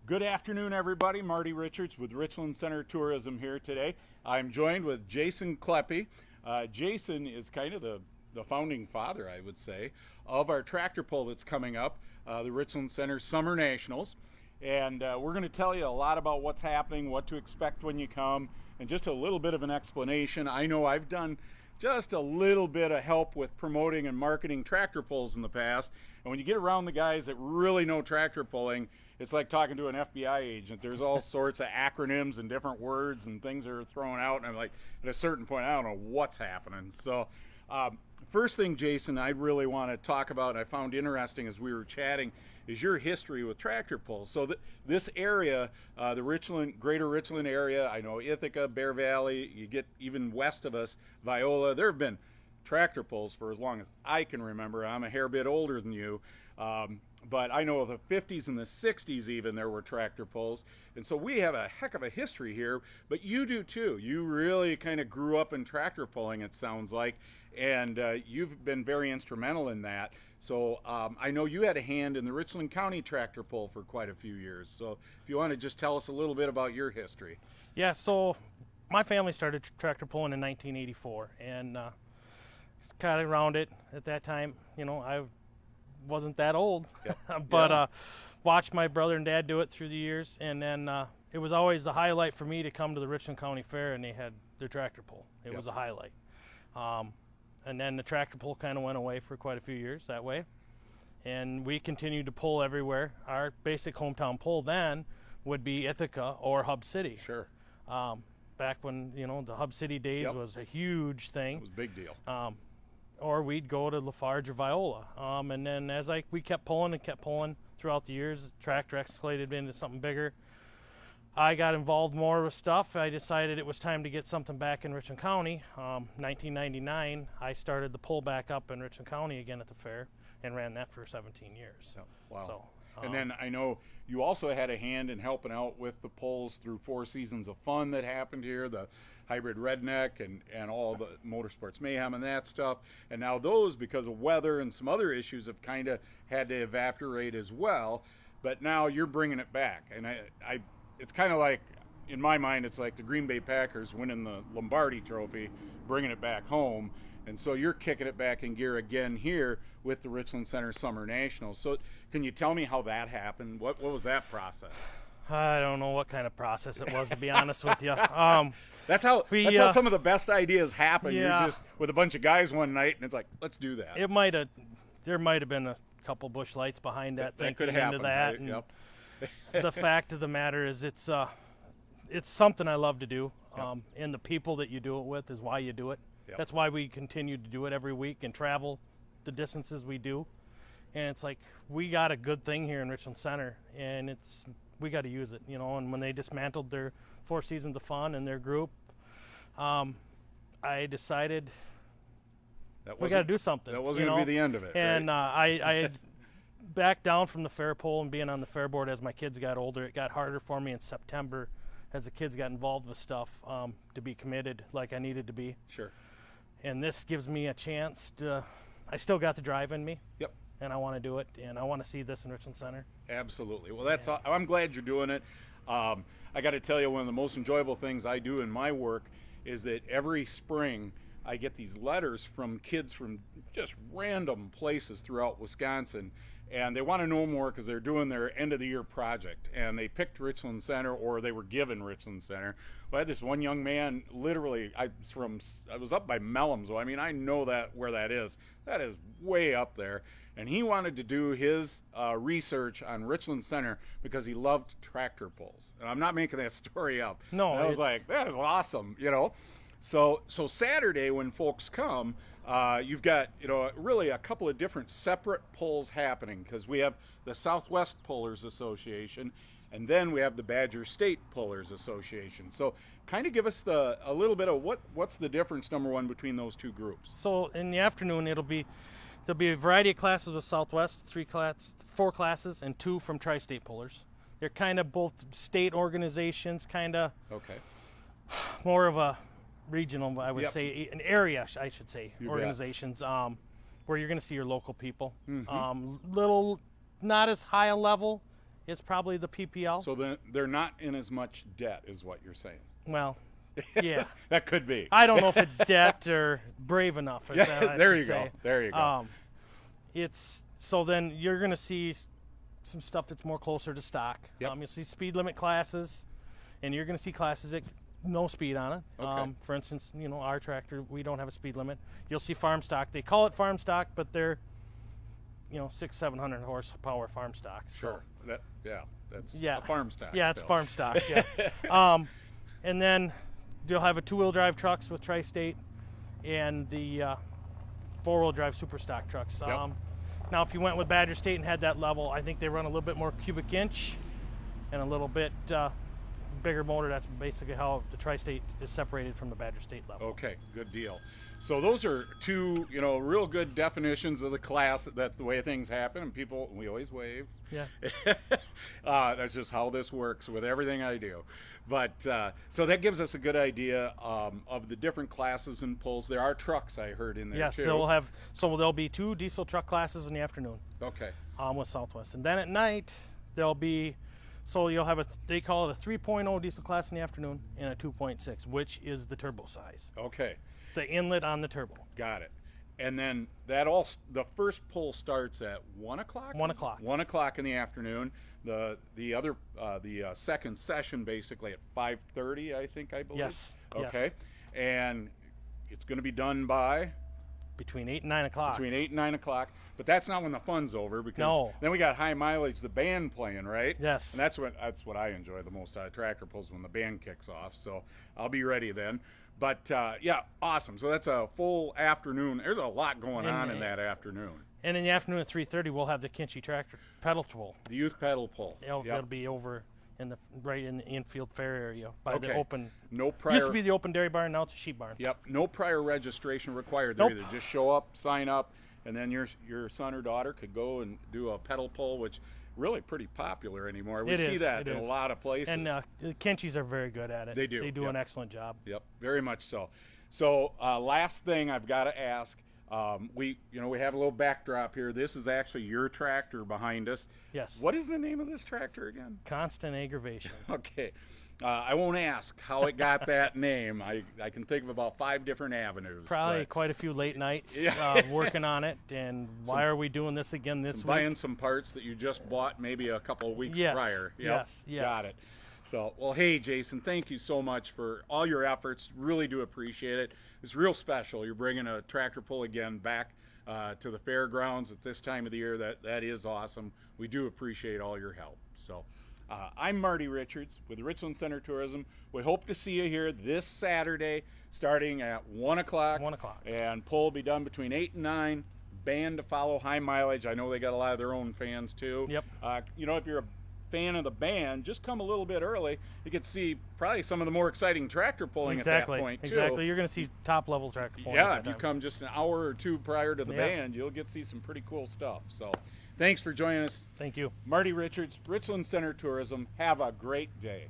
Good afternoon, everybody. Marty Richards with Richland Center Tourism here today. I'm joined with Jason Kleppe. Jason is kind of the founding father, I would say, of our tractor pull that's coming up, the Richland Center Summer Nationals. And we're going to tell you a lot about what's happening, what to expect when you come, and just a little bit of an explanation. I know I've done just a little bit of help with promoting and marketing tractor pulls in the past. And when you get around the guys that really know tractor pulling, it's like talking to an FBI agent. There's all sorts of acronyms and different words and things are thrown out, and I'm like, at a certain point, I don't know what's happening. So first thing, Jason, I really want to talk about, and I found interesting as we were chatting, is your history with tractor pulls. So this area, the greater Richland area, I know Ithaca, Bear Valley, you get even west of us, Viola, there have been tractor pulls for as long as I can remember. I'm a hair bit older than you. But I know the 50s and the 60s even there were tractor pulls. And so we have a heck of a history here, but you do too. You really kind of grew up in tractor pulling, it sounds like, and you've been very instrumental in that. So I know you had a hand in the Richland County tractor pull for quite a few years. So if you want to just tell us a little bit about your history. Yeah, so my family started tractor pulling in 1984, and got around it at that time. You know, I wasn't that old, yep. But watched my brother and dad do it through the years, and then it was always the highlight for me to come to the Richland County Fair, and they had their tractor pull. It was a highlight. And then the tractor pull kind of went away for quite a few years that way, and we continued to pull everywhere. Our basic hometown pull then would be Ithaca or Hub City. Sure. Back when, you know, the Hub City days was a huge thing. It was a big deal. Or we'd go to Lafarge or Viola. And then as we kept pulling and kept pulling throughout the years, the tractor escalated into something bigger. I got involved more with stuff. I decided it was time to get something back in Richland County. 1999, I started the pull back up in Richland County again at the fair and ran that for 17 years. Oh, wow. So, and then I know you also had a hand in helping out with the pulls through 4 Seasons of Fun that happened here, the Hybrid Redneck and all the Motorsports Mayhem and that stuff. And now those, because of weather and some other issues, have kind of had to evaporate as well. But now you're bringing it back. And it's kind of like, in my mind, it's like the Green Bay Packers winning the Lombardi Trophy, bringing it back home. And so you're kicking it back in gear again here with the Richland Center Summer Nationals. So can you tell me how that happened? What was that process? I don't know what kind of process it was, to be honest with you. That's how some of the best ideas happen. Yeah. You're just with a bunch of guys one night, and it's like, let's do that. There might have been a couple bush lights behind that thinking could happen, into that. Right? And yep. The fact of the matter is, it's something I love to do, and the people that you do it with is why you do it. Yep. That's why we continue to do it every week and travel the distances we do. And it's like, we got a good thing here in Richland Center, and we got to use it, you know. And when they dismantled their 4 Seasons of Fun and their group, I decided we got to do something. That wasn't going to be the end of it. And right? I backed down from the fair pole and being on the fair board as my kids got older. It got harder for me in September as the kids got involved with stuff to be committed like I needed to be. Sure. And this gives me a chance to. I still got the drive in me. Yep. And I want to do it, and I want to see this in Richland Center. Absolutely. Well, I'm glad you're doing it. I got to tell you, one of the most enjoyable things I do in my work is that every spring I get these letters from kids from just random places throughout Wisconsin, and they want to know more because they're doing their end of the year project, and they picked Richland Center, or they were given Richland Center. Well, I had this one young man, literally, I was up by Mellom, so I mean, I know where that is. That is way up there. And he wanted to do his research on Richland Center because he loved tractor pulls. And I'm not making that story up. No, I was like, that is awesome, you know. So Saturday when folks come, you've got, you know, really a couple of different separate pulls happening, because we have the Southwest Pullers Association, and then we have the Badger State Pullers Association. So kind of give us a little bit of what's the difference, number one, between those two groups. So in the afternoon, there'll be a variety of classes with Southwest, 4 classes, and 2 from Tri-State Pullers. They're kind of both state organizations, kind of more of a regional, I would say, an area, I should say, organizations, where you're going to see your local people. Little, not as high a level is probably the PPL. So then they're not in as much debt, is what you're saying. Well, yeah. That could be. I don't know if it's debt or brave enough. Yeah, there you go. There you go. So then you're going to see some stuff that's more closer to stock. Yep. You'll see speed limit classes, and you're going to see classes that no speed on it. Okay. For instance, our tractor, we don't have a speed limit. You'll see farm stock. They call it farm stock, but they're 600-700 horsepower farm stock. Sure. That's yeah. a farm stock. Yeah, it's still. farm stock. Yeah. And then you'll have a two-wheel drive trucks with Tri-State and the four-wheel drive super stock trucks. Yep. Now, if you went with Badger State and had that level, I think they run a little bit more cubic inch and a little bit bigger motor. That's basically how the Tri-State is separated from the Badger State level. Okay, good deal. So those are two, real good definitions of the class. That's the way things happen, and we always wave. Yeah. That's just how this works with everything I do. But so that gives us a good idea of the different classes and pulls. There are trucks, I heard, in there yes, too. there'll be 2 diesel truck classes in the afternoon. Okay. With Southwest, and then at night there'll be. So you'll have they call it a 3.0 diesel class in the afternoon and a 2.6, which is the turbo size. Okay. It's the inlet on the turbo. Got it. And then the first pull starts at 1 o'clock? 1 o'clock. 1 o'clock in the afternoon. The second session basically at 5:30, I believe. Yes. Okay. Yes. And it's going to be done by? Between 8 and 9 o'clock. Between 8 and 9 o'clock. But that's not when the fun's over, because then we got high mileage, the band playing, right? Yes. And that's what I enjoy the most out of tractor pulls, when the band kicks off. So I'll be ready then. But yeah, awesome. So that's a full afternoon. There's a lot going on in that afternoon. And in the afternoon at 3:30, we'll have the Kinchy tractor pedal pull. The youth pedal pull. It'll be over right in the infield fair area by the open. No prior. Used to be the open dairy barn. Now it's a sheep barn. Yep. No prior registration required there either. Just show up, sign up, and then your son or daughter could go and do a pedal pull, which really pretty popular anymore. We see that in a lot of places. And the Kinchies are very good at it. They do. They do an excellent job. Yep, very much so. So last thing I've got to ask, we have a little backdrop here. This is actually your tractor behind us. Yes. What is the name of this tractor again? Constant Aggravation. Okay. I won't ask how it got that name. I can think of about 5 different avenues. Probably quite a few late nights working on it. And why are we doing this again this week? Buying some parts that you just bought maybe a couple of weeks prior. Yep. Yes. Got it. So, well, hey, Jason, thank you so much for all your efforts. Really do appreciate it. It's real special. You're bringing a tractor pull again back to the fairgrounds at this time of the year. That is awesome. We do appreciate all your help. So, I'm Marty Richards with Richland Center Tourism. We hope to see you here this Saturday starting at 1 o'clock. 1 o'clock. And pull will be done between 8 and 9. Band to follow, high mileage. I know they got a lot of their own fans too. Yep. If you're a fan of the band, just come a little bit early. You get to see probably some of the more exciting tractor pulling at that point too. Exactly. You're going to see top level tractor pulling. Yeah, if you come just an hour or 2 prior to the band, you'll get to see some pretty cool stuff. So thanks for joining us. Thank you. Marty Richards, Richland Center Tourism. Have a great day.